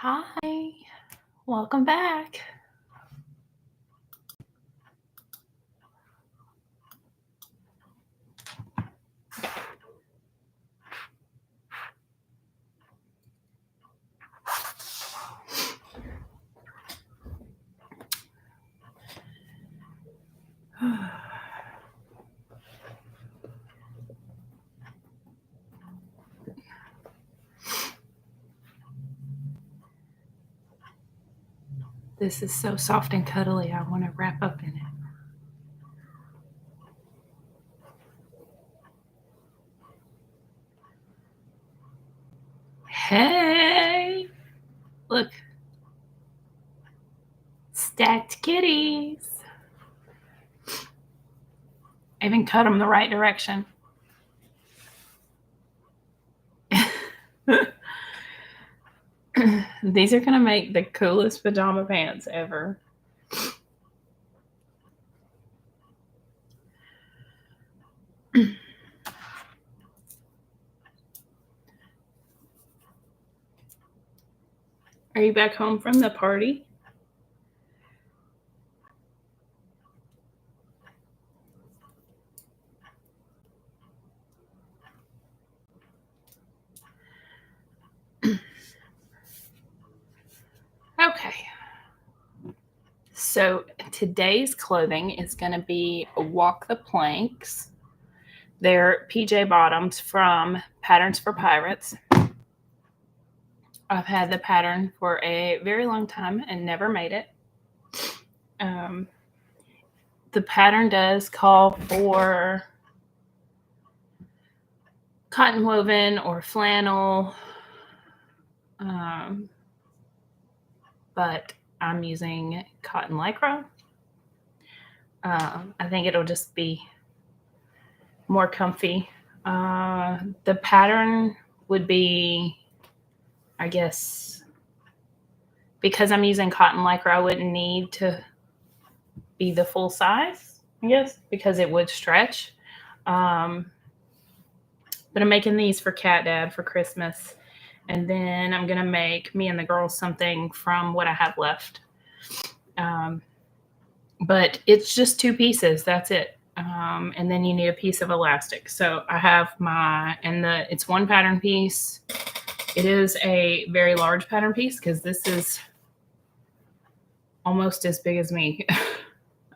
Hi, welcome back. This is so soft and cuddly. I want to wrap up in it. Hey, look, stacked kitties. I even cut them the right direction. These are going to make the coolest pajama pants ever. Are you back home from the party? Okay. So today's clothing is going to be Walk the Planks. They're PJ bottoms from Patterns for Pirates. I've had the pattern for a very long time and never made it. The pattern does call for cotton woven or flannel, but I'm using cotton lycra. I think it'll just be more comfy. The pattern would be, I guess, because I'm using cotton lycra, I wouldn't need to be the full size, I guess, because it would stretch. But I'm making these for Cat Dad for Christmas. And then I'm going to make me and the girls something from what I have left. But it's just 2 pieces. That's it. And then you need a piece of elastic. So I have it's one pattern piece. It is a very large pattern piece because this is almost as big as me.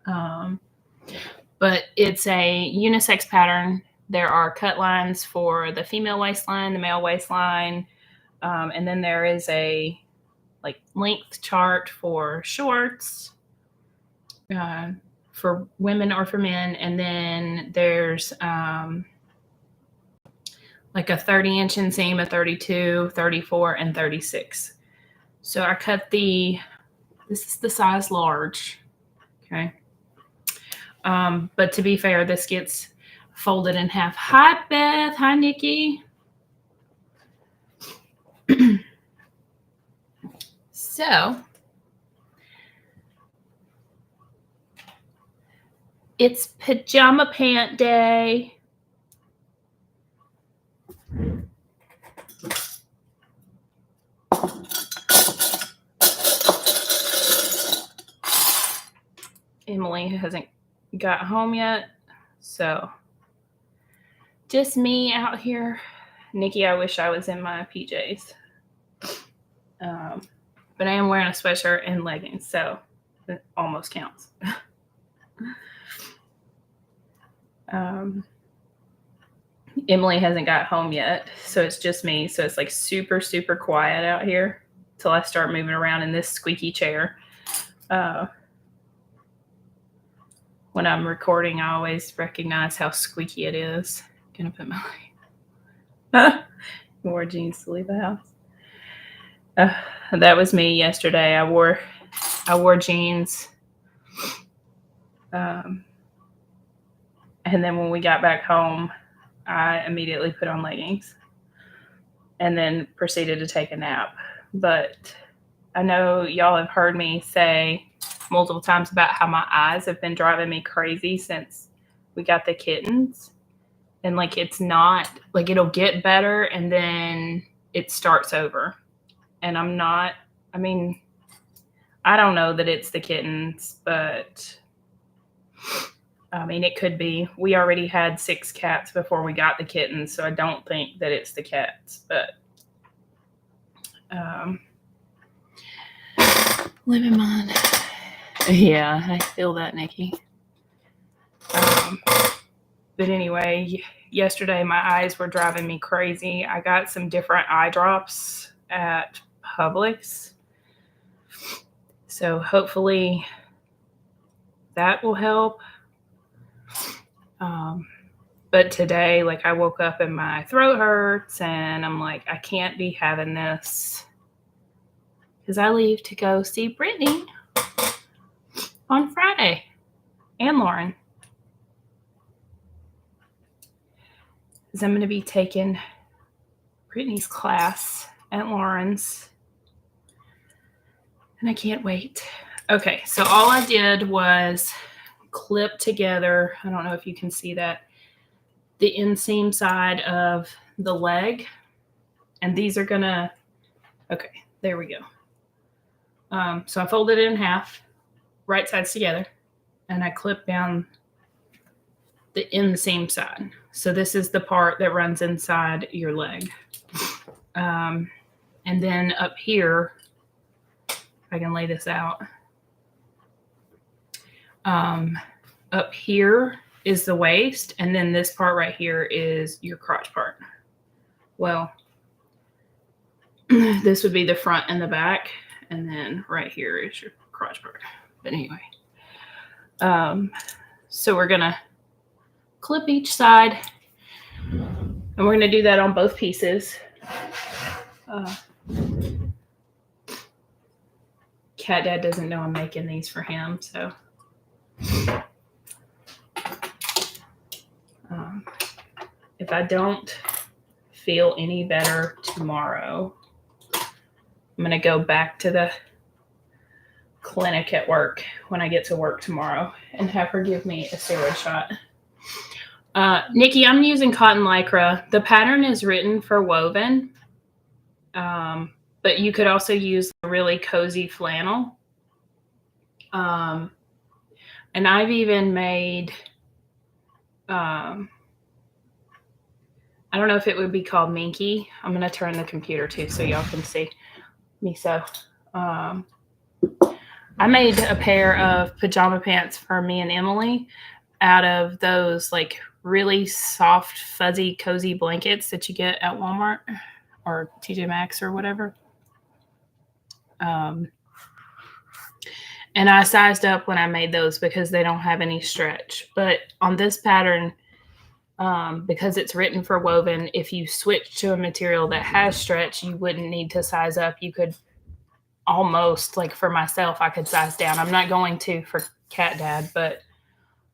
But it's a unisex pattern. There are cut lines for the female waistline, the male waistline, and then there is a length chart for shorts for women or for men, and then there's a 30-inch inseam, a 32, 34, and 36. So I cut this is the size large, okay? But to be fair, this gets folded in half. Hi, Beth. Hi, Nikki. So it's pajama pant day. Emily hasn't got home yet, so just me out here. Nikki, I wish I was in my PJs. But I am wearing a sweatshirt and leggings, so it almost counts. Emily hasn't got home yet, so it's just me. So it's super, super quiet out here till I start moving around in this squeaky chair. When I'm recording, I always recognize how squeaky it is. I'm gonna put my wore jeans to leave the house. That was me yesterday. I wore jeans. And then when we got back home, I immediately put on leggings and then proceeded to take a nap. But I know y'all have heard me say multiple times about how my eyes have been driving me crazy since we got the kittens. And it's not it'll get better and then it starts over. And I'm not I mean, I don't know that it's the kittens, but I mean, it could be. We already had 6 cats before we got the kittens, so I don't think that it's the cats, but living mine. Yeah, I feel that, Nikki. But anyway, yesterday my eyes were driving me crazy. I got some different eye drops at Publix. So hopefully that will help. But today, like, I woke up and my throat hurts and I'm like, I can't be having this because I leave to go see Brittany on Friday and Lauren. Because I'm going to be taking Brittany's class at Lauren's. And I can't wait. Okay, so all I did was clip together, I don't know if you can see that, the inseam side of the leg. And these are going to, okay, there we go. So I folded it in half, right sides together, and I clipped down the inseam side. So this is the part that runs inside your leg. And then up here, I can lay this out. Up here is the waist, and then this part right here is your crotch part. Well, this would be the front and the back, and then right here is your crotch part. But anyway, so we're gonna clip each side, and we're gonna do that on both pieces. Cat Dad doesn't know I'm making these for him, so if I don't feel any better tomorrow, I'm gonna go back to the clinic at work when I get to work tomorrow and have her give me a steroid shot. Nikki, I'm using cotton lycra. The pattern is written for woven, but you could also use a really cozy flannel. And I've even made, I don't know if it would be called minky. I'm going to turn the computer too so y'all can see me. So I made a pair of pajama pants for me and Emily out of those like really soft, fuzzy, cozy blankets that you get at Walmart or TJ Maxx or whatever. And I sized up when I made those because they don't have any stretch. But on this pattern, because it's written for woven, if you switch to a material that has stretch, you wouldn't need to size up. You could almost, like for myself, I could size down. I'm not going to for Cat Dad, but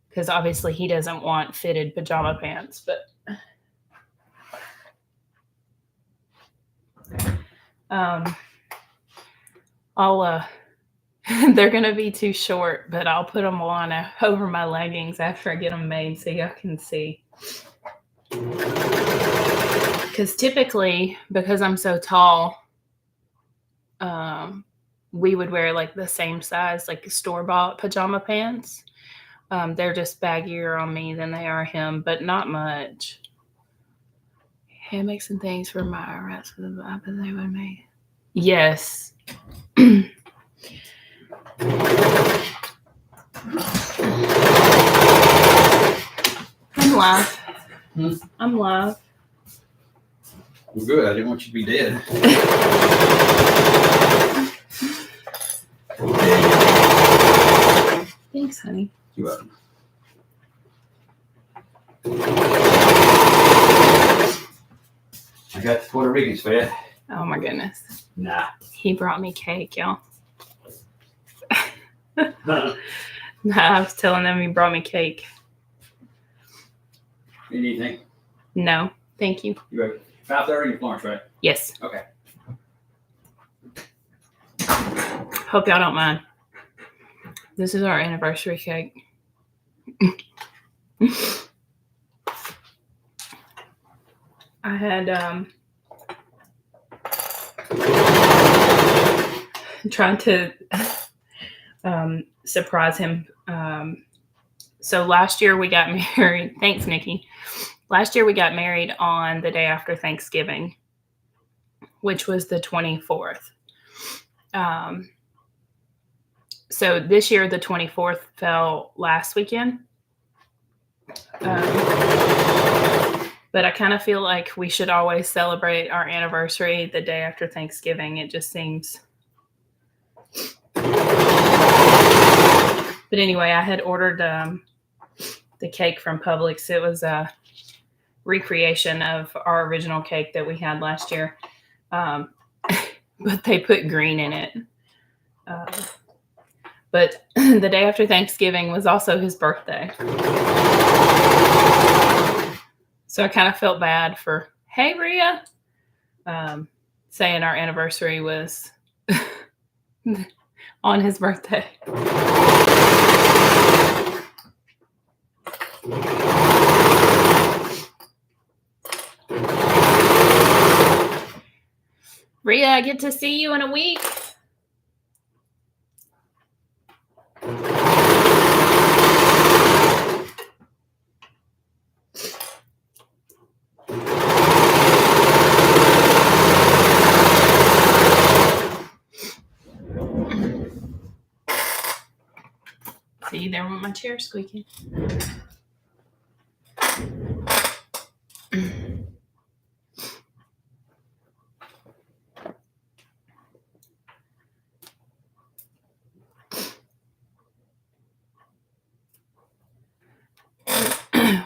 because obviously he doesn't want fitted pajama pants, but they're going to be too short, but I'll put them on over my leggings after I get them made so y'all can see. Because typically, because I'm so tall, we would wear like the same size, like store-bought pajama pants. They're just baggier on me than they are him, but not much. Hammocks and things for my rats for the vibe that they would make. Yes. I'm live. I'm live. Well, good. I didn't want you to be dead. Thanks, honey. You're welcome. I got the Puerto Ricans for you. Oh my goodness. Nah. He brought me cake, y'all. Nah, I was telling them he brought me cake. Need anything? No, thank you. You ready? 5:30 in Florence, right? Yes. Okay. Hope y'all don't mind. This is our anniversary cake. I had trying to surprise him. So last year we got married. Thanks, Nikki. Last year we got married on the day after Thanksgiving, which was the 24th. So this year, the 24th fell last weekend. But I kind of feel like we should always celebrate our anniversary the day after Thanksgiving. It just seems. But anyway, I had ordered the cake from Publix. It was a recreation of our original cake that we had last year. But they put green in it. But the day after Thanksgiving was also his birthday. So I kind of felt bad for, hey, Rhea, saying our anniversary was on his birthday. Rhea, I get to see you in a week. See, there went my chair squeaking.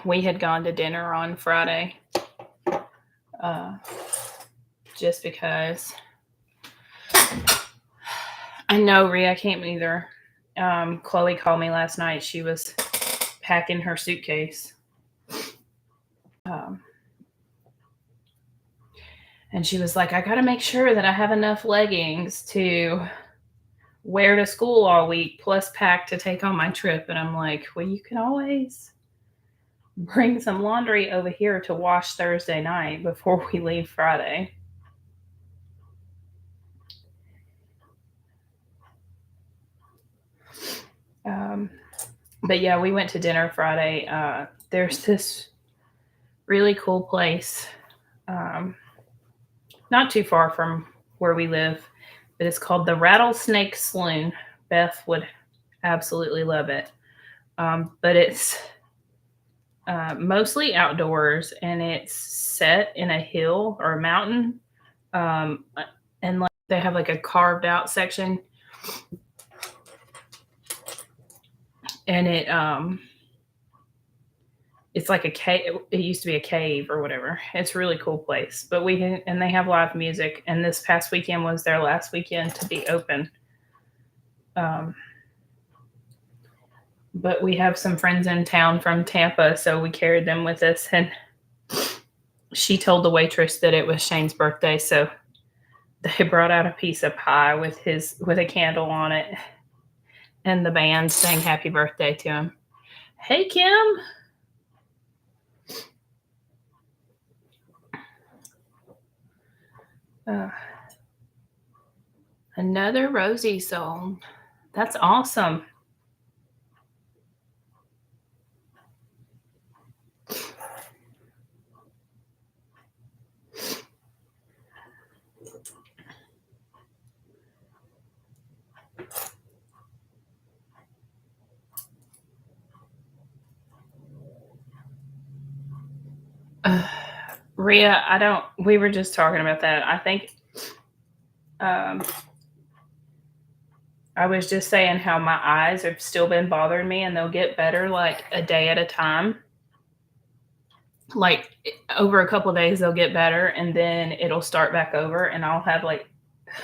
We had gone to dinner on Friday just because I know Rhea can't either. Chloe called me last night. She was packing her suitcase. And she was like, I got to make sure that I have enough leggings to wear to school all week, plus pack to take on my trip. And I'm like, well, you can always bring some laundry over here to wash Thursday night before we leave Friday. But yeah, we went to dinner Friday. There's this really cool place, not too far from where we live, but it's called the Rattlesnake Saloon. Beth would absolutely love it. But it's mostly outdoors, and it's set in a hill or a mountain. And like they have like a carved out section. And it's like a cave. It used to be a cave or whatever. It's a really cool place. But they have live music. And this past weekend was their last weekend to be open. But we have some friends in town from Tampa, so we carried them with us. And she told the waitress that it was Shane's birthday, so they brought out a piece of pie with a candle on it, and the band sang happy birthday to him. Hey, Kim. Another Rosie song. That's awesome. Rhea, we were just talking about that. I think I was just saying how my eyes have still been bothering me, and they'll get better like a day at a time. Like over a couple of days, they'll get better, and then it'll start back over, and I'll have like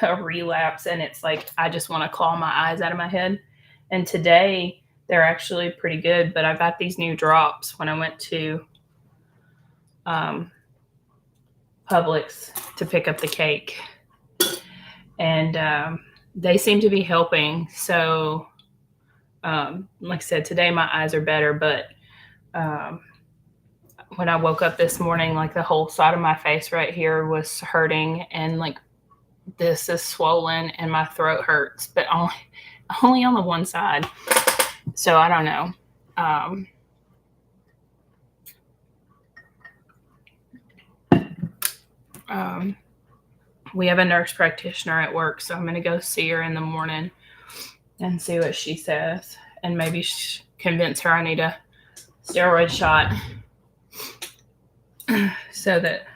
a relapse, and it's like I just want to claw my eyes out of my head. And today they're actually pretty good, but I got these new drops when I went to Publix to pick up the cake, and they seem to be helping. So like I said, today my eyes are better, but when I woke up this morning, like the whole side of my face right here was hurting, and like this is swollen and my throat hurts, but only on the one side. So I don't know. We have a nurse practitioner at work, so I'm going to go see her in the morning and see what she says, and maybe convince her I need a steroid shot so that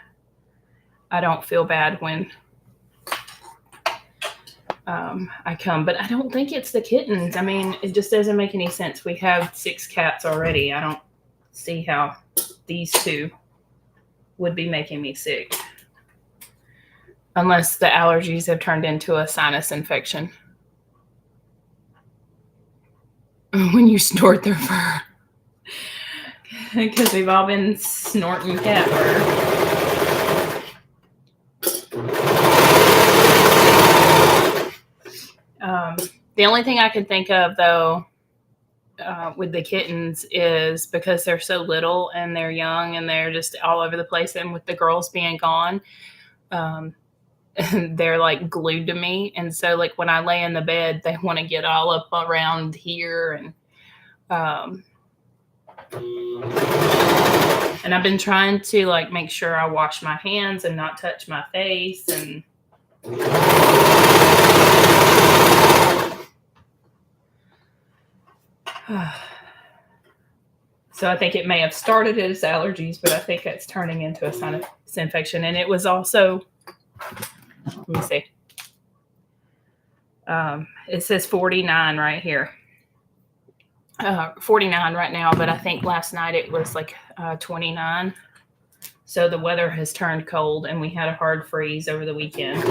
I don't feel bad when I come. But I don't think it's the kittens. I mean, it just doesn't make any sense. We have 6 cats already. I don't see how these 2 would be making me sick. Unless the allergies have turned into a sinus infection. When you snort their fur. Because we've all been snorting cat fur. The only thing I could think of, though, with the kittens is because they're so little and they're young and they're just all over the place. And with the girls being gone, they're like glued to me. And so like when I lay in the bed, they want to get all up around here. And I've been trying to like make sure I wash my hands and not touch my face. And so I think it may have started as allergies, but I think it's turning into a sinus infection. And it was also, let me see. It says 49 right here. 49 right now, but I think last night it was like 29. So the weather has turned cold and we had a hard freeze over the weekend.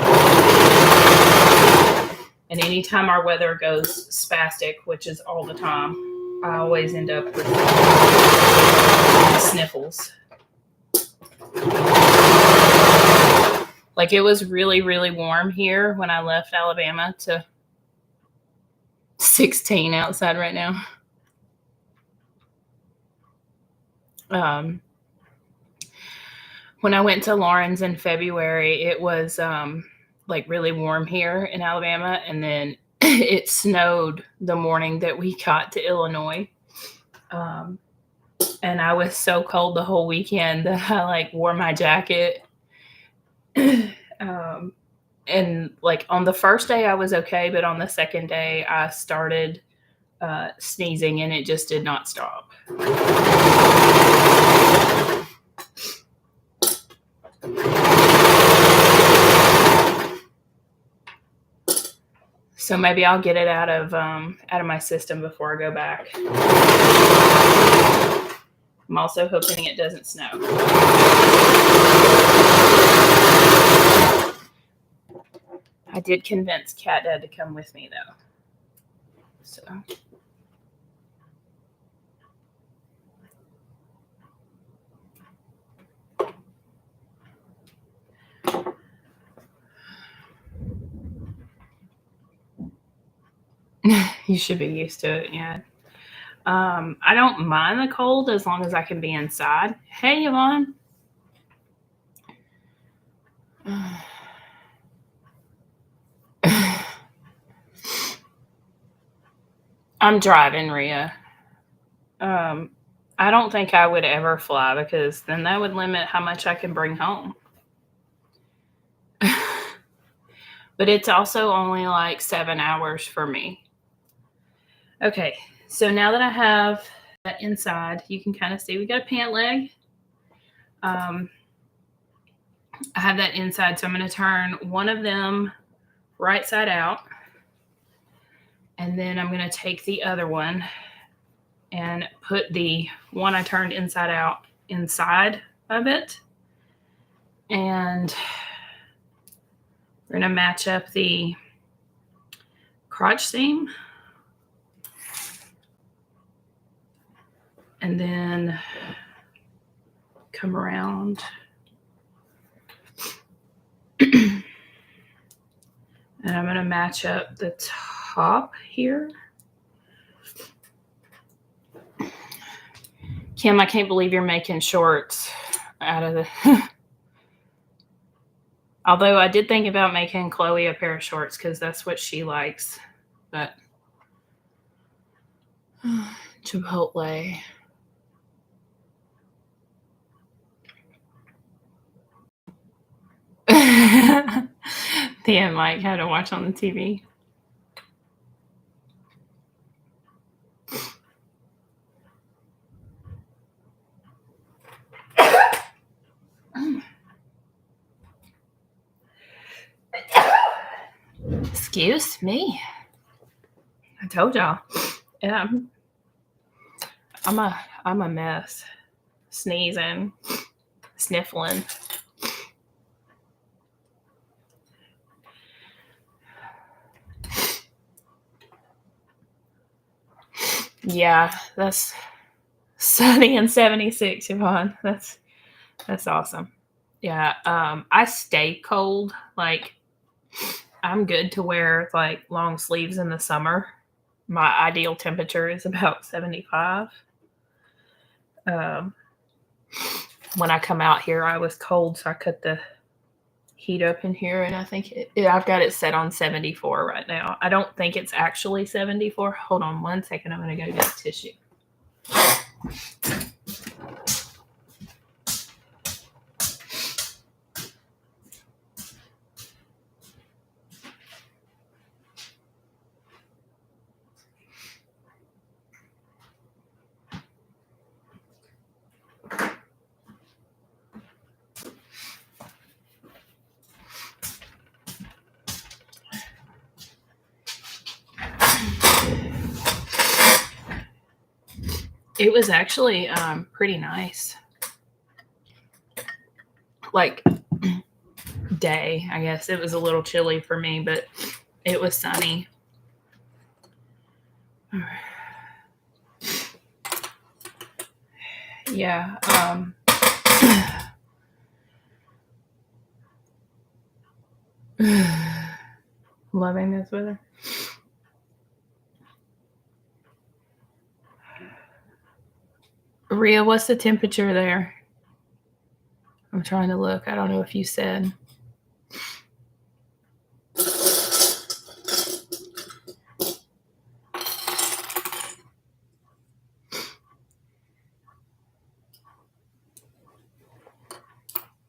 And anytime our weather goes spastic, which is all the time, I always end up with sniffles. Like it was really, really warm here when I left Alabama to 16 outside right now. When I went to Lawrence in February, it was like really warm here in Alabama, and then it snowed the morning that we got to Illinois. And I was so cold the whole weekend that I like wore my jacket. And like on the first day I was okay, but on the second day I started sneezing and it just did not stop. So maybe I'll get it out of my system before I go back. I'm also hoping it doesn't snow. I did convince Cat Dad to come with me though. So you should be used to it, yeah. I don't mind the cold as long as I can be inside. Hey, Yvonne. I'm driving, Rhea. I don't think I would ever fly because then that would limit how much I can bring home. But it's also only like 7 hours for me. Okay, so now that I have that inside, you can kind of see we got a pant leg. I have that inside, so I'm going to turn one of them right side out. And then I'm going to take the other one and put the one I turned inside out inside of it. And we're going to match up the crotch seam. And then come around. And I'm going to match up the top here. Kim, I can't believe you're making shorts out of the... Although I did think about making Chloe a pair of shorts because that's what she likes. But Chipotle. Thea and Mike had to watch on the TV. Excuse me. I told y'all. Yeah, I'm a mess. Sneezing, sniffling. Yeah, that's sunny and 76, Yvonne. That's awesome. Yeah, I stay cold. Like, I'm good to wear like long sleeves in the summer. My ideal temperature is about 75. When I come out here, I was cold, so I cut the heat up in here, and I think I've got it set on 74 right now. I don't think it's actually 74. Hold on one second. I'm going to go get a tissue. It was actually pretty nice. Like, day, I guess. It was a little chilly for me, but it was sunny. Yeah. Loving this weather. Rhea, what's the temperature there? I'm trying to look. I don't know if you said.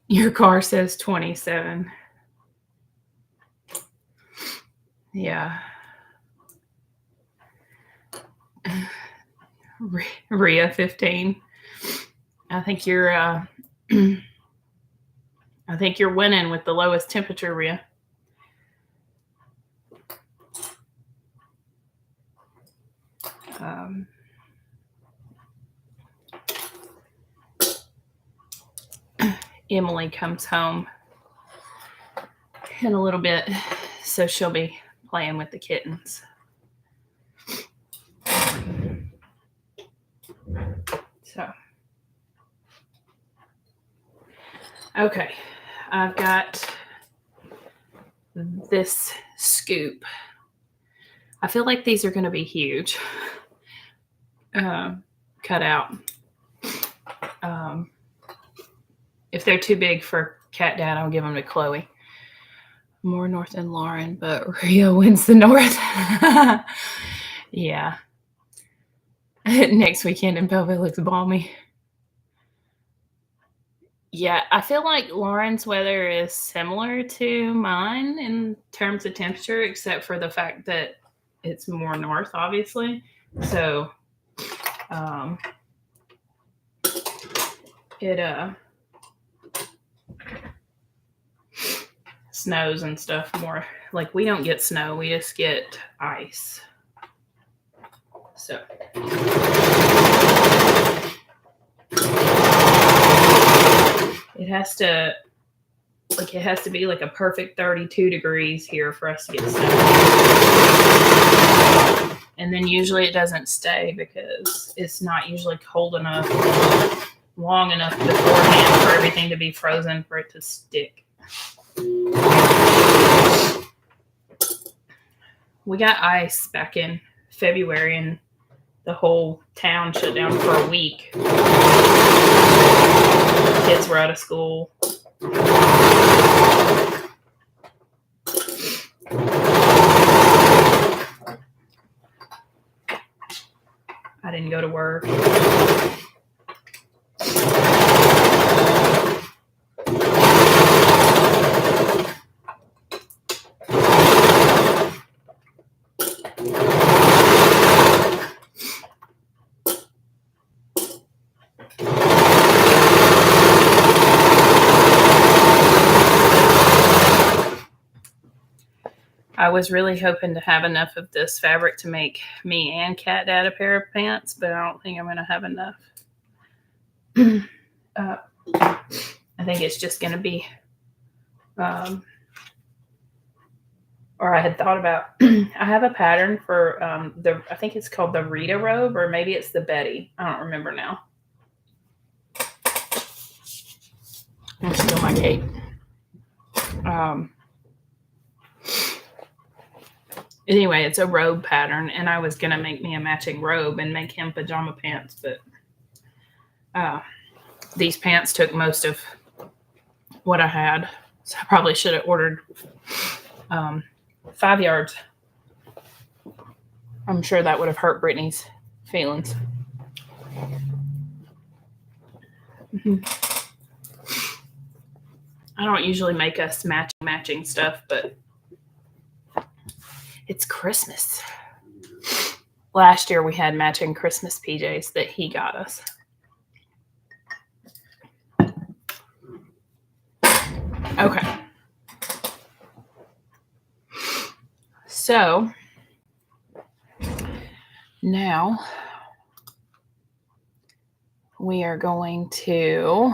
Your car says 27. Yeah. Rhea 15. I think you're winning with the lowest temperature, Rhea. Emily comes home in a little bit, so she'll be playing with the kittens. So, okay, I've got this scoop. I feel like these are going to be huge. Cut out. If they're too big for Cat Dad, I'll give them to Chloe. More north than Lauren, but Rio wins the north. Yeah. Next weekend in Belleville looks balmy. Yeah, I feel like Lauren's weather is similar to mine in terms of temperature, except for the fact that it's more north, obviously. So, it snows and stuff more. Like, we don't get snow, we just get ice. So it has to be like a perfect 32 degrees here for us to get snow. And then usually it doesn't stay because it's not usually cold enough, long enough beforehand for everything to be frozen for it to stick. We got ice back in February and the whole town shut down for a week. Kids were out of school. didn't go to work. I was really hoping to have enough of this fabric to make me and Cat Dad a pair of pants, but I don't think I'm going to have enough. I think it's just going to be, or I had thought about, I have a pattern for I think it's called the Rita robe, or maybe it's the Betty. I don't remember now. I'm still my cape. Anyway, it's a robe pattern, and I was going to make me a matching robe and make him pajama pants, but these pants took most of what I had, so I probably should have ordered 5 yards. I'm sure that would have hurt Brittany's feelings. I don't usually make us matching stuff, but it's Christmas. Last year we had matching Christmas PJs that he got us. Okay. So now we are going to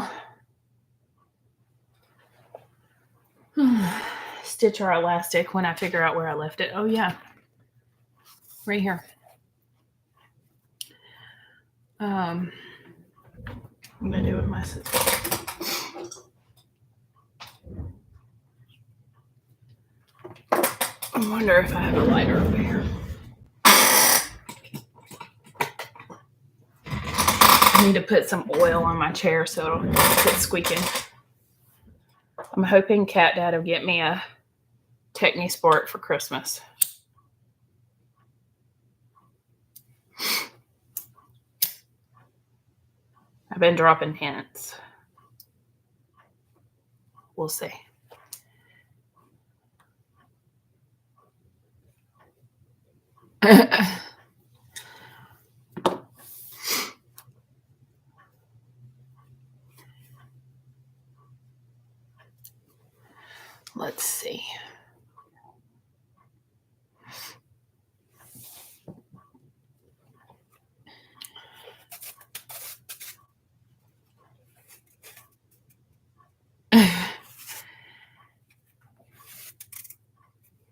stitch our elastic when I figure out where I left it. Oh yeah, right here. I'm gonna do it with my scissors. I wonder if I have a lighter over here. I need to put some oil on my chair so it'll quit squeaking. I'm hoping Cat Dad will get me a Techni Sport for Christmas. I've been dropping hints. We'll see. Let's see.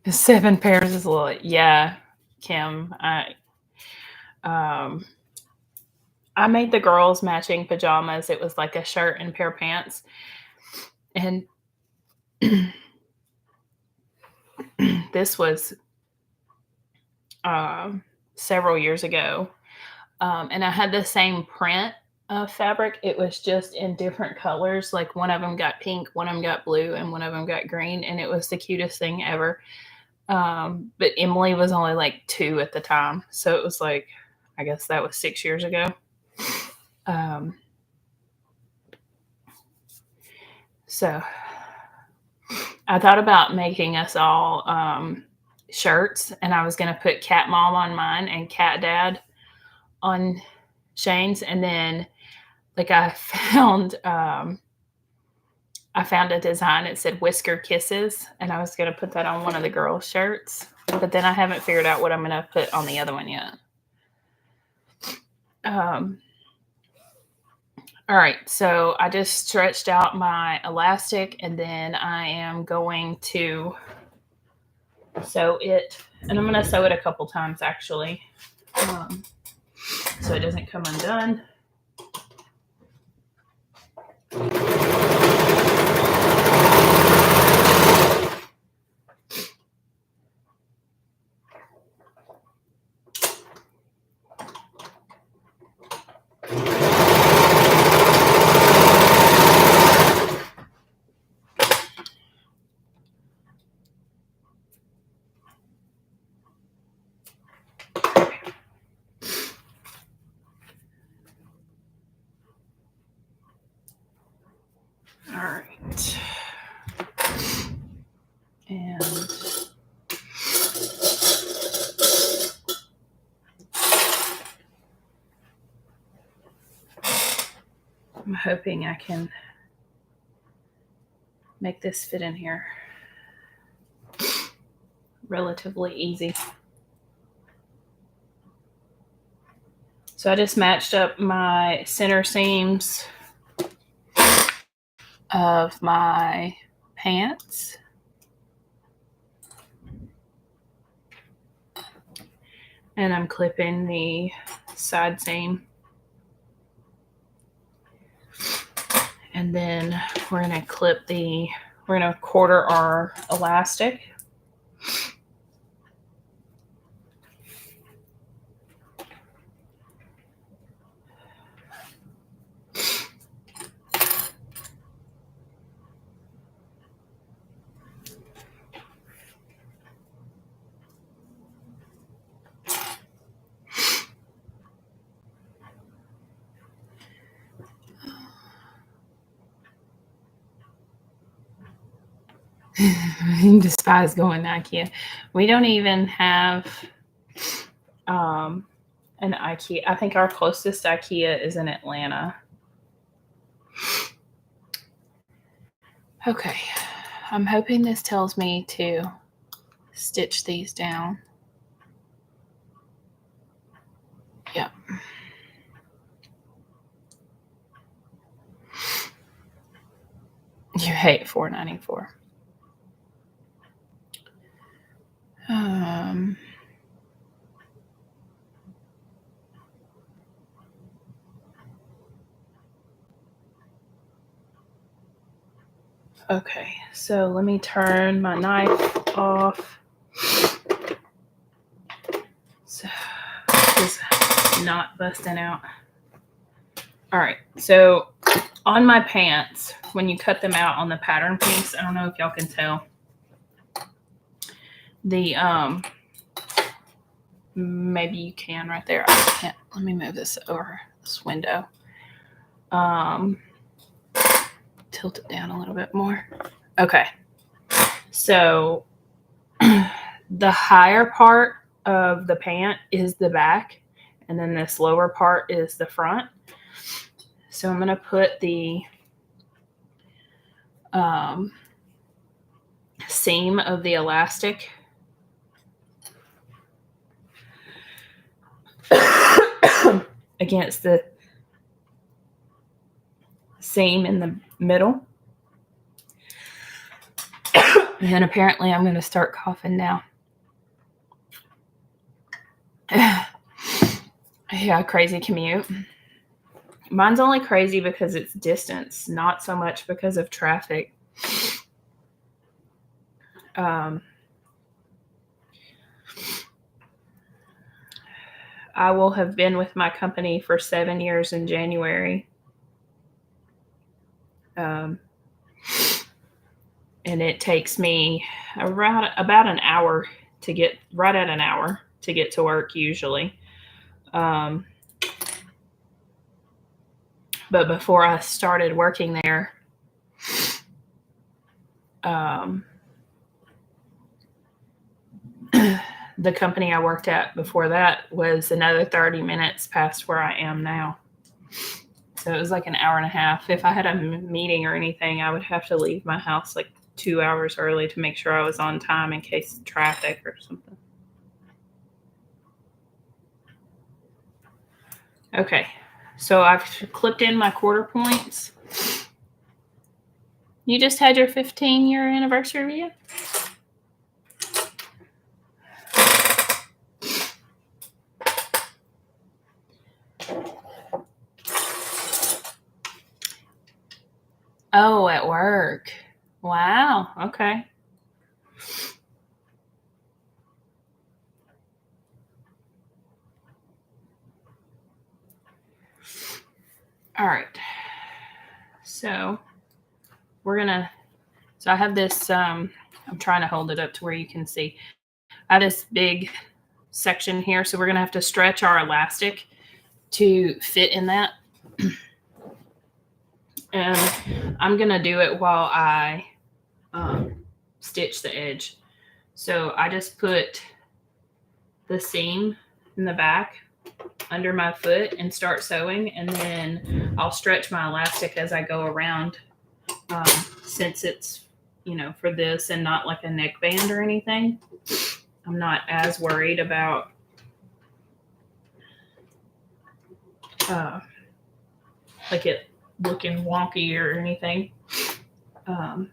Seven pairs is a lot. Yeah, Kim. I made the girls matching pajamas. It was like a shirt and pair of pants. And this was several years ago. And I had the same print of fabric. It was just in different colors. Like one of them got pink, one of them got blue, and one of them got green. And it was the cutest thing ever. But Emily was only like 2 at the time. So it was like, I guess that was 6 years ago. So I thought about making us all shirts, and I was going to put Cat Mom on mine and Cat Dad on Shane's. And then like I found a design. It said Whisker Kisses, and I was going to put that on one of the girls' shirts, but then I haven't figured out what I'm going to put on the other one yet. All right, so I just stretched out my elastic, and then I am going to sew it, and I'm going to sew it a couple times actually, so it doesn't come undone. I'm hoping I can make this fit in here relatively easy. So I just matched up my center seams of my pants. And I'm clipping the side seam. And then we're going to quarter our elastic. Despise going to IKEA. We don't even have an IKEA. I think our closest IKEA is in Atlanta. Okay. I'm hoping this tells me to stitch these down. Yep. You hate $4.94. Okay, so let me turn my knife off. So it's not busting out. All right, so on my pants, when you cut them out on the pattern piece, I don't know if y'all can tell, the maybe you can right there. I can't. Let me move this over this window. Tilt it down a little bit more. Okay, so the higher part of the pant is the back, and then this lower part is the front. So I'm going to put the seam of the elastic against the seam in the middle. And apparently I'm going to start coughing now. Yeah, crazy commute. Mine's only crazy because it's distance, not so much because of traffic. I will have been with my company for 7 years in January. And it takes me around about an hour to get, right at an hour to get to work usually. But before I started working there, the company I worked at before that was another 30 minutes past where I am now. So it was like an hour and a half. If I had a meeting or anything, I would have to leave my house like 2 hours early to make sure I was on time in case of traffic or something. Okay, so I've clipped in my quarter points. You just had your 15-year anniversary yet? Oh, at work. Wow. Okay. All right. So so I have this, I'm trying to hold it up to where you can see. I have this big section here. So we're going to have to stretch our elastic to fit in that. And I'm going to do it while I stitch the edge. So I just put the seam in the back under my foot and start sewing, and then I'll stretch my elastic as I go around, since it's, for this and not like a neckband or anything. I'm not as worried about like it looking wonky or anything. And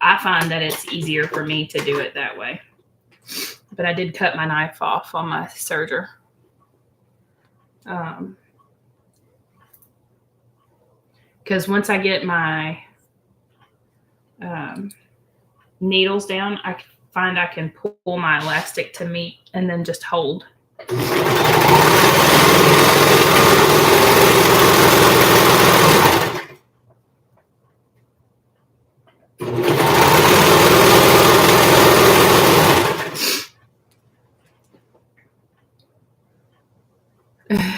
I find that it's easier for me to do it that way. But I did cut my knife off on my serger. Because once I get my needles down, I find I can pull my elastic to meet and then just hold.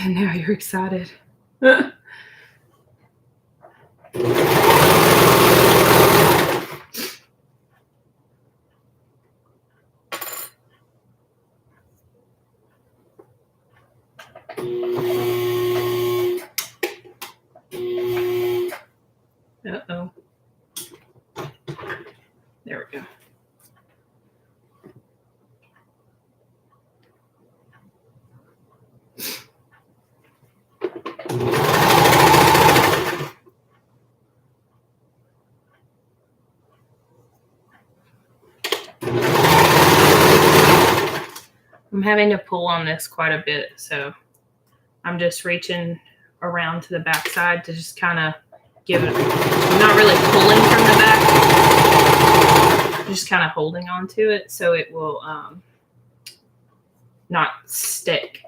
Now you're excited. Uh-oh. There we go. I'm having to pull on this quite a bit, so I'm just reaching around to the back side to just kind of give it. I'm not really pulling from the back, just kind of holding on to it so it will not stick.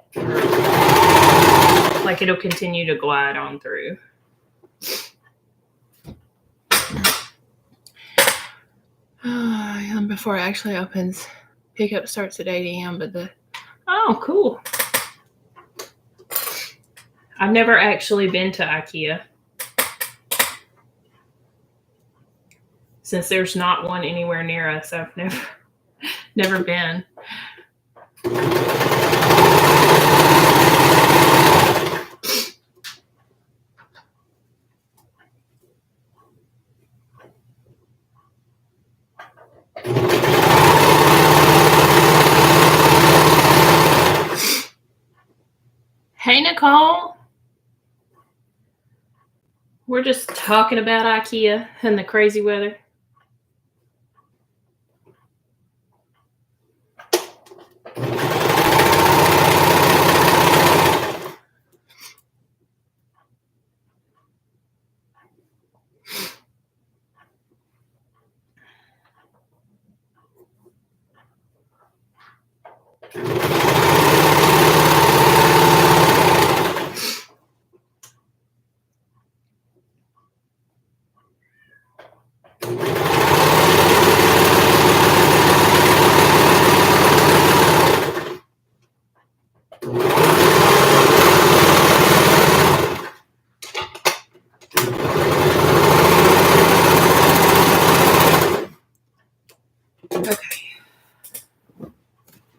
Like it'll continue to glide on through. Before it actually opens. Pickup starts at 8 a.m. But oh, cool. I've never actually been to IKEA. Since there's not one anywhere near us, I've never been. Hey, Nicole. We're just talking about IKEA and the crazy weather.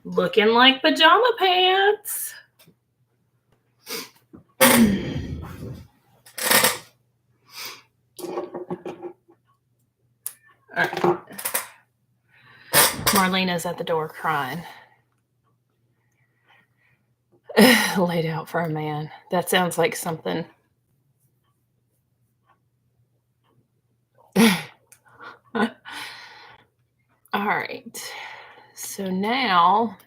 Looking like pajama pants. All right. Marlena's at the door crying. Laid out for a man. That sounds like something. All right. So now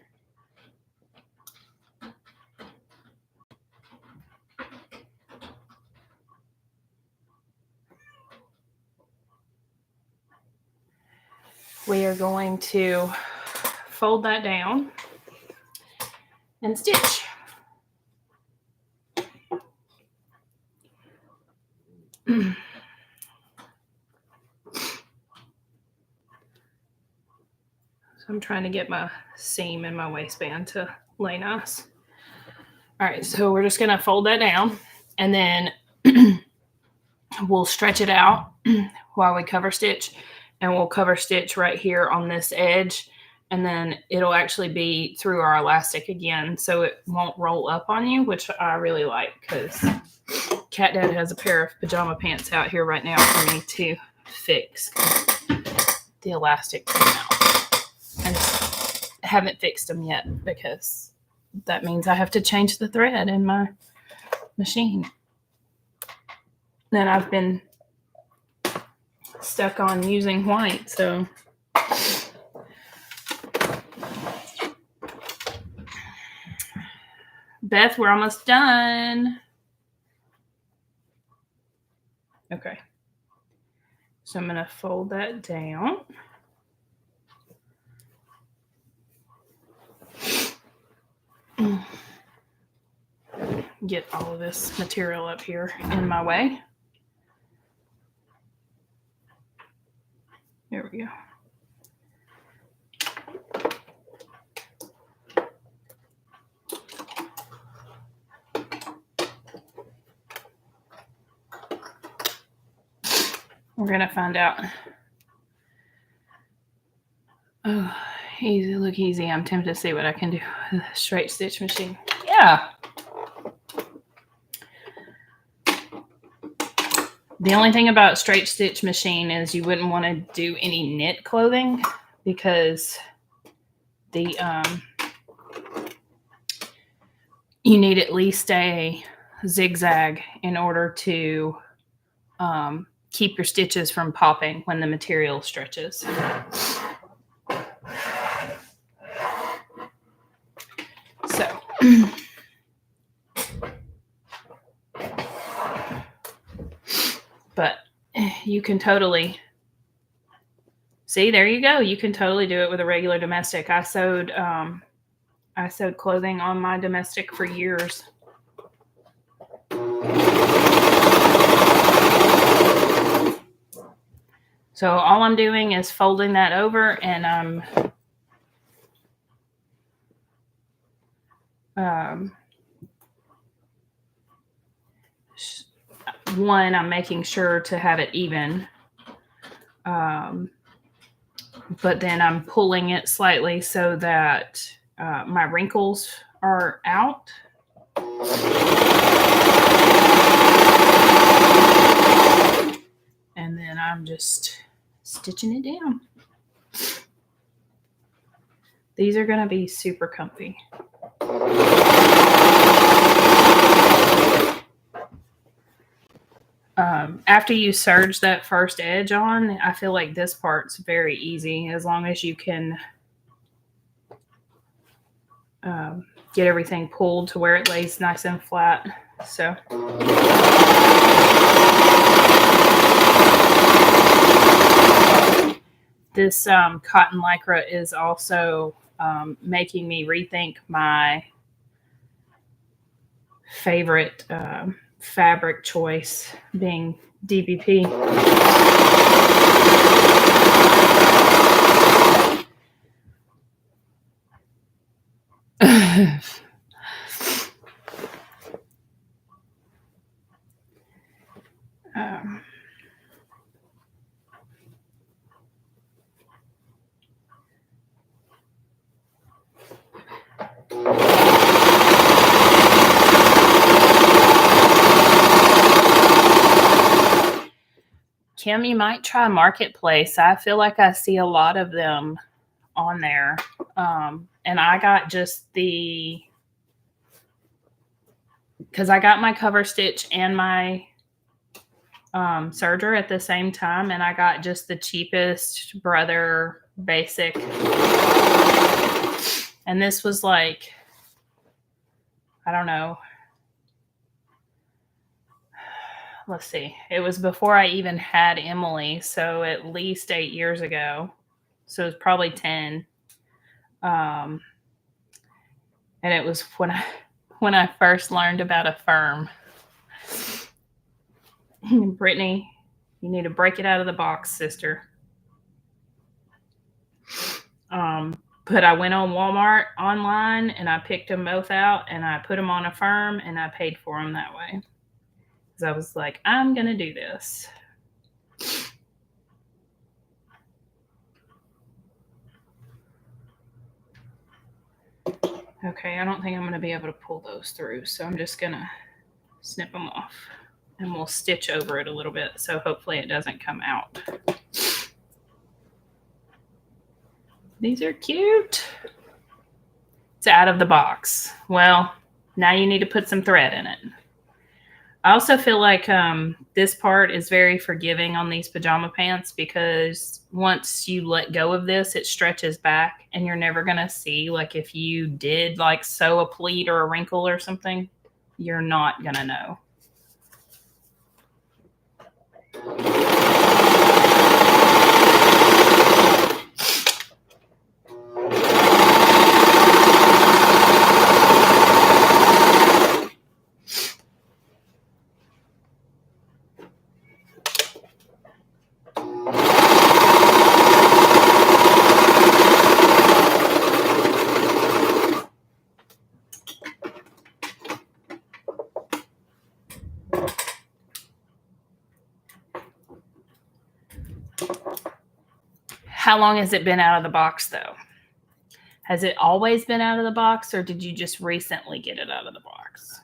we are going to fold that down and stitch. So I'm trying to get my seam in my waistband to lay nice. All right, so we're just going to fold that down, and then we'll stretch it out while we cover stitch, and we'll cover stitch right here on this edge and then it'll actually be through our elastic again, so it won't roll up on you, which I really like because Cat Dad has a pair of pajama pants out here right now for me to fix. The elastic came out. I just haven't fixed them yet because that means I have to change the thread in my machine. Then I've been stuck on using white, so Beth, we're almost done. Okay. So I'm going to fold that down. Get all of this material up here in my way. There we go. We're going to find out. Oh, easy, look easy. I'm tempted to see what I can do with a straight stitch machine. Yeah. The only thing about straight stitch machine is you wouldn't want to do any knit clothing because the you need at least a zigzag in order to keep your stitches from popping when the material stretches. So but you can totally see, there you go. You can totally do it with a regular domestic. I sewed clothing on my domestic for years. So all I'm doing is folding that over, and I'm I'm making sure to have it even. But then I'm pulling it slightly so that my wrinkles are out. And then I'm just stitching it down. These are going to be super comfy. After you serge that first edge on, I feel like this part's very easy as long as you can get everything pulled to where it lays nice and flat. So this cotton lycra is also making me rethink my favorite fabric choice, being DBP. Kim, you might try Marketplace. I feel like I see a lot of them on there. And I got just because I got my cover stitch and my serger at the same time, and I got just the cheapest Brother basic. And this was like, I don't know. Let's see. It was before I even had Emily, so at least 8 years ago. So it was probably 10. And it was when I first learned about a firm. Brittany, you need to break it out of the box, sister. But I went on Walmart online and I picked them both out and I put them on a firm and I paid for them that way. Because I was like, I'm going to do this. Okay, I don't think I'm going to be able to pull those through, so I'm just going to snip them off. And we'll stitch over it a little bit, so hopefully it doesn't come out. These are cute. It's out of the box. Well, now you need to put some thread in it. I also feel like this part is very forgiving on these pajama pants because once you let go of this, it stretches back and you're never going to see, like if you did like sew a pleat or a wrinkle or something, you're not going to know. How long has it been out of the box though? Has it always been out of the box or did you just recently get it out of the box?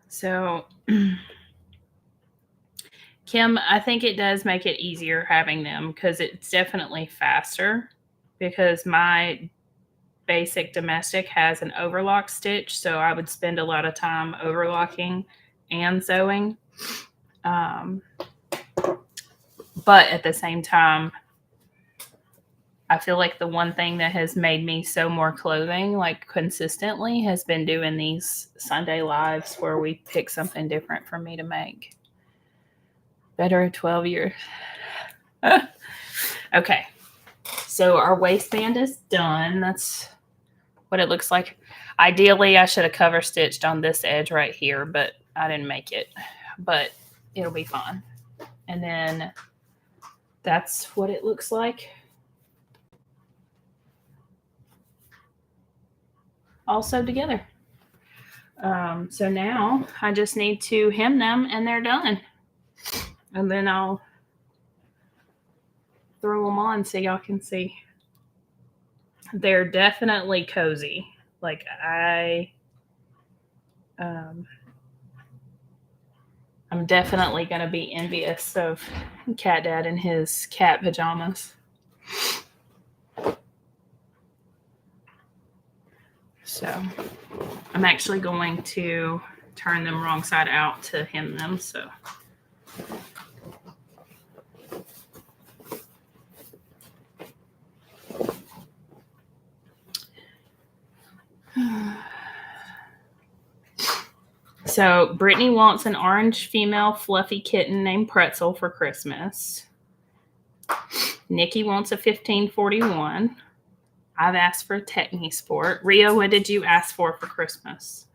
So, Kim, I think it does make it easier having them because it's definitely faster because my basic domestic has an overlock stitch. So I would spend a lot of time overlocking and sewing. But at the same time, I feel like the one thing that has made me sew more clothing like consistently has been doing these Sunday lives where we pick something different for me to make. Better 12 years. Okay. So our waistband is done. That's what it looks like. Ideally, I should have cover stitched on this edge right here, but I didn't make it. But it'll be fine. And then that's what it looks like. All sewed together. So now I just need to hem them and they're done. And then I'll throw them on so y'all can see. They're definitely cozy. Like I'm definitely going to be envious of Cat Dad in his cat pajamas. So I'm actually going to turn them wrong side out to hem them. So So Brittany wants an orange female fluffy kitten named Pretzel for Christmas. Nikki wants a 1541. I've asked for a Techni Sport. Rio, what did you ask for Christmas?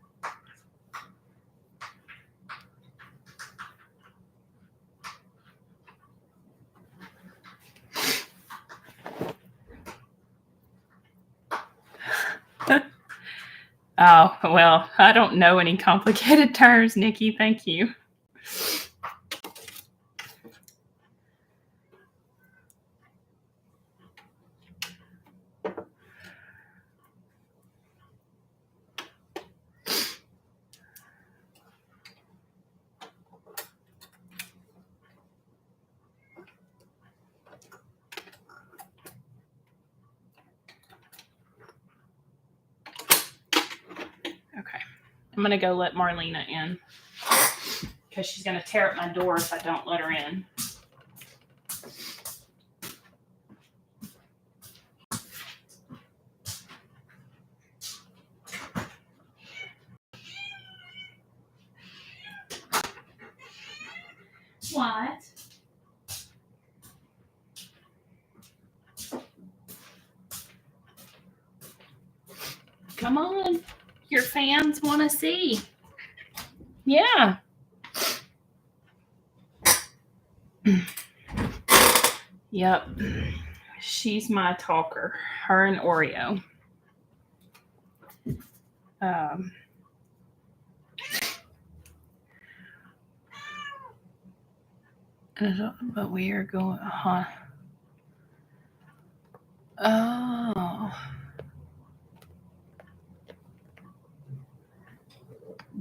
Oh, well, I don't know any complicated terms, Nikki. Thank you. Okay. I'm going to go let Marlena in because she's going to tear up my door if I don't let her in. What? Come on. Your fans want to see. Yeah. Yep. She's my talker. Her and Oreo. But we are going, Oh.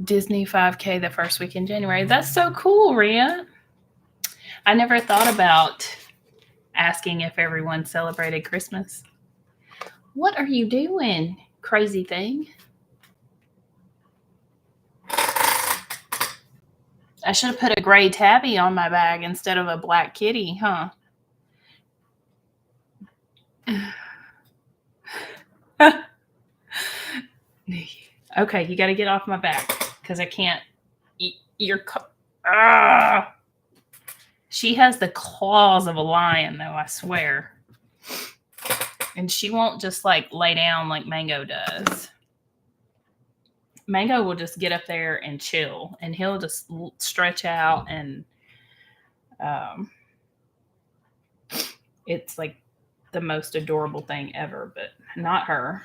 Disney 5K the first week in January. That's so cool, Rhea. I never thought about asking if everyone celebrated Christmas. What are you doing, crazy thing? I should have put a gray tabby on my bag instead of a black kitty, huh? Okay, you got to get off my back because I can't. She has the claws of a lion, though, I swear. And she won't just like lay down like Mango does. Mango will just get up there and chill, and he'll just stretch out, and it's like the most adorable thing ever, but not her.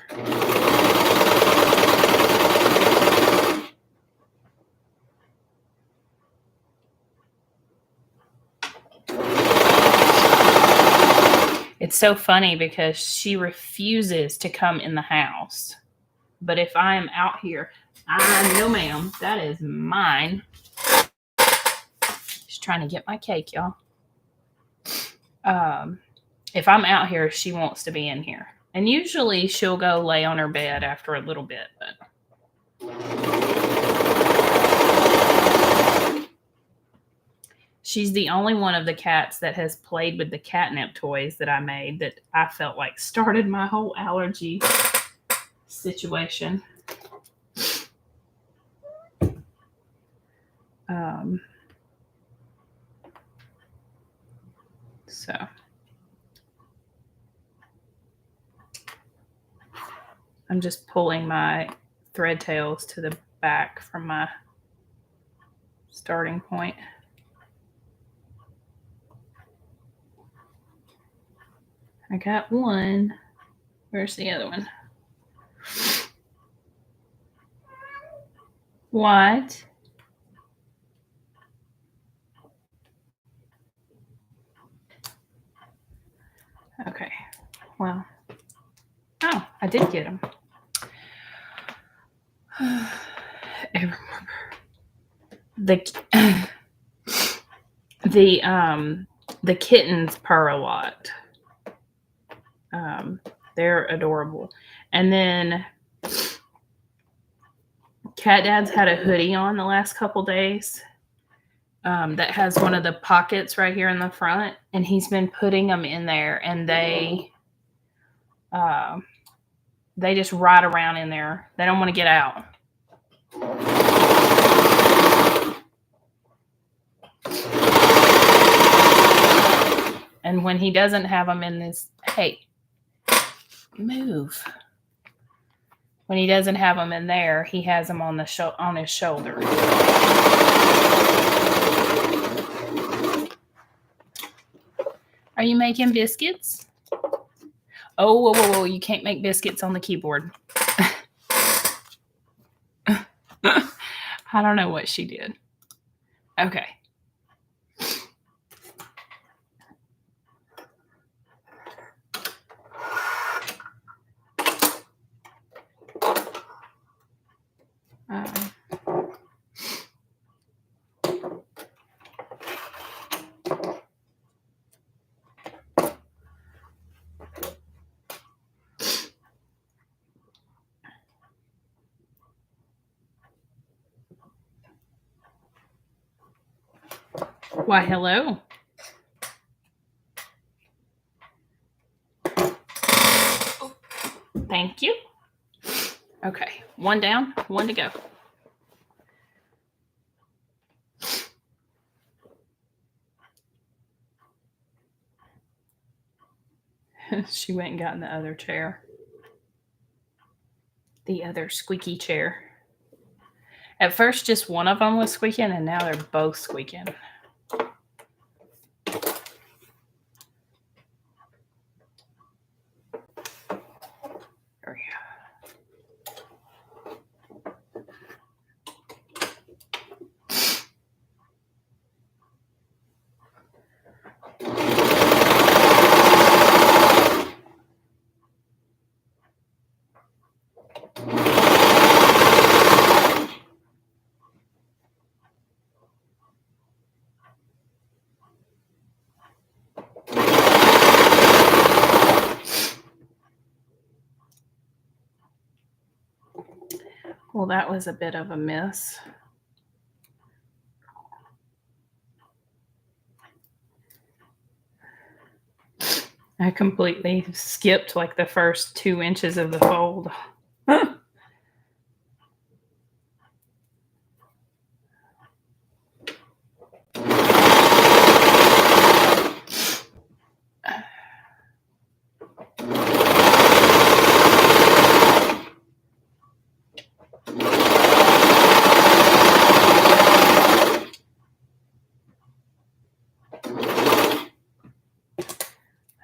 It's so funny because she refuses to come in the house. But if I am out here, no ma'am, that is mine. She's trying to get my cake, y'all. If I'm out here, she wants to be in here. And usually she'll go lay on her bed after a little bit, but she's the only one of the cats that has played with the catnip toys that I made that I felt like started my whole allergy situation. So I'm just pulling my thread tails to the back from my starting point. I got one. Where's the other one? What? Okay. Well. Oh, I did get them. The kittens purr a lot. They're adorable. And then Cat Dad's had a hoodie on the last couple days that has one of the pockets right here in the front, and he's been putting them in there, and they just ride around in there. They don't want to get out. And when he doesn't have them in this, hey, move. When he doesn't have them in there, he has them on the on his shoulder. Are you making biscuits? Oh, whoa, whoa, whoa. You can't make biscuits on the keyboard. I don't know what she did. Okay. Why, hello. Thank you. Okay, one down, one to go. She went and got in the other chair. the other squeaky chair. At first, just one of them was squeaking, and now they're both squeaking. There we go. Well, that was a bit of a mess. I completely skipped like the first 2 inches of the fold.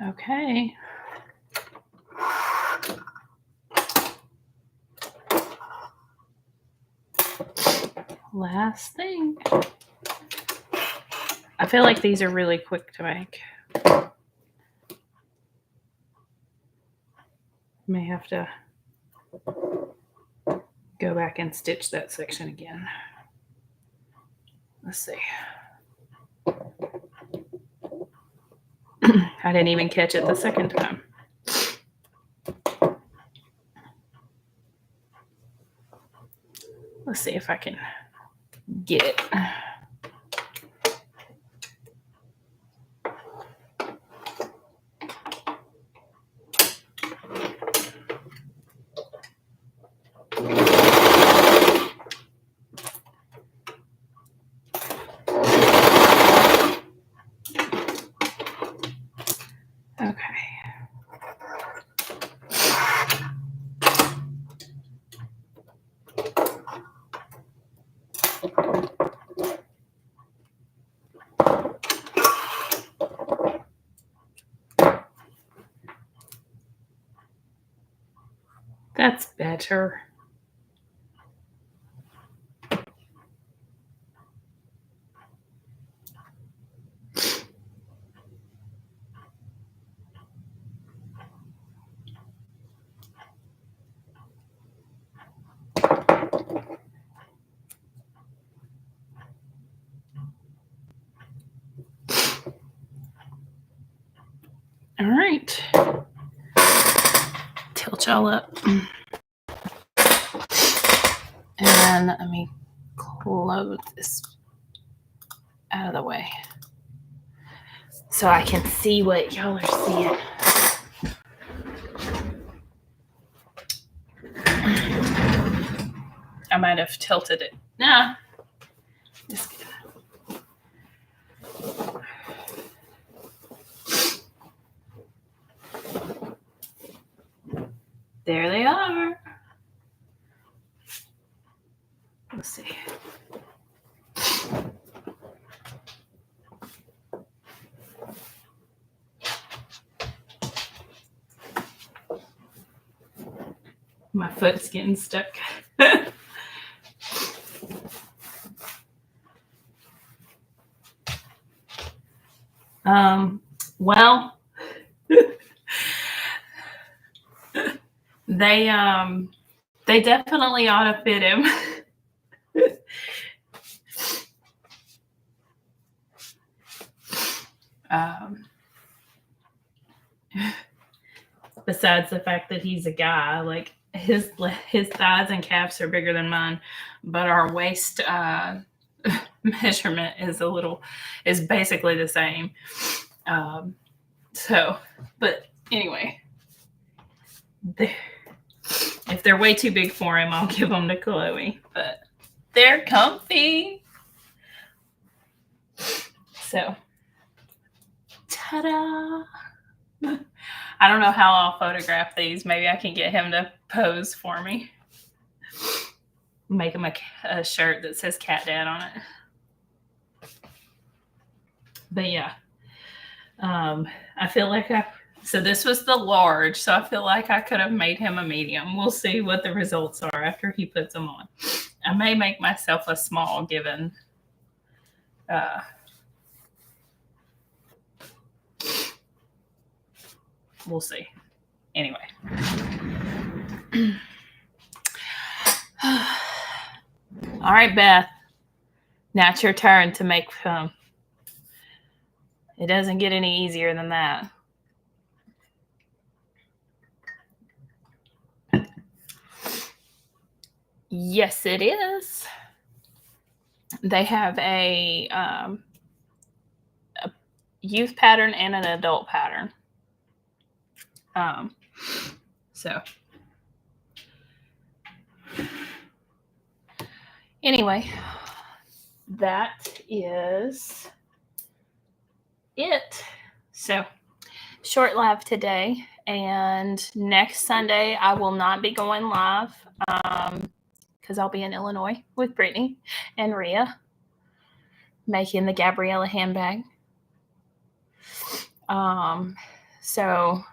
Okay. Last thing. I feel like these are really quick to make. May have to go back and stitch that section again. Let's see. I didn't even catch it the second time. Let's see if I can get it. That's better. All right. Tilt y'all up. And let me close this out of the way so I can see what y'all are seeing. I might have tilted it. Nah. It's good. There they are. Let's see. My foot's getting stuck. Well, they definitely ought to fit him. Besides the fact that he's a guy, like his thighs and calves are bigger than mine, but our waist measurement is basically the same. But anyway, if they're way too big for him, I'll give them to Chloe. But they're comfy. So, ta-da! I don't know how I'll photograph these. Maybe I can get him to pose for me. make him a shirt that says Cat Dad on it. But yeah, I feel like so this was the large, so I feel like I could have made him a medium. We'll see what the results are after he puts them on. I may make myself a small given we'll see. Anyway. All right, Beth. Now it's your turn to make it doesn't get any easier than that. Yes, it is. They have a youth pattern and an adult pattern. So anyway, that is it. So short live today, and next Sunday I will not be going live because I'll be in Illinois with Brittany and Rhea making the Gabriella handbag. So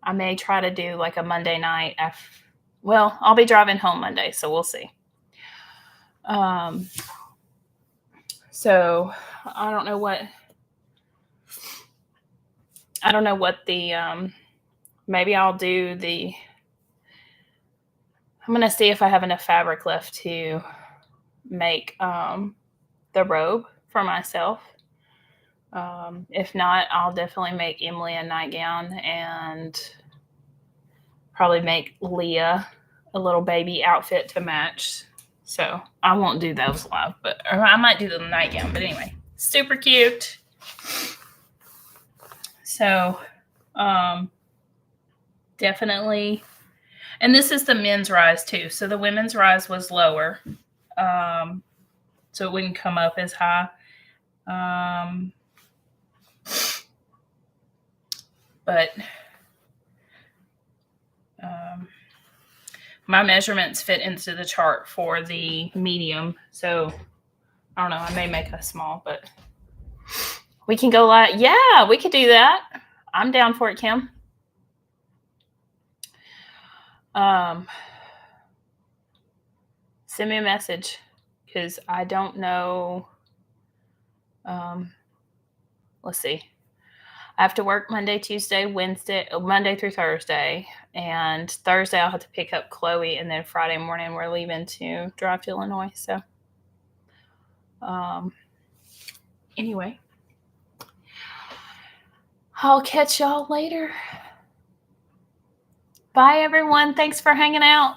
I may try to do like a Monday night. Well, I'll be driving home Monday, so we'll see. So I don't know what the maybe I'll do the. I'm gonna see if I have enough fabric left to make the robe for myself. If not, I'll definitely make Emily a nightgown and probably make Leah a little baby outfit to match. So I won't do those live, or I might do the nightgown. But anyway, super cute. So definitely. And this is the men's rise too. So the women's rise was lower. So it wouldn't come up as high. But my measurements fit into the chart for the medium. So I don't know. I may make a small, but we can go like, yeah, we could do that. I'm down for it, Kim. Send me a message because I don't know. Let's see. I have to work Monday, Tuesday, Wednesday, Monday through Thursday. And Thursday I'll have to pick up Chloe. And then Friday morning we're leaving to drive to Illinois. So anyway, I'll catch y'all later. Bye, everyone. Thanks for hanging out.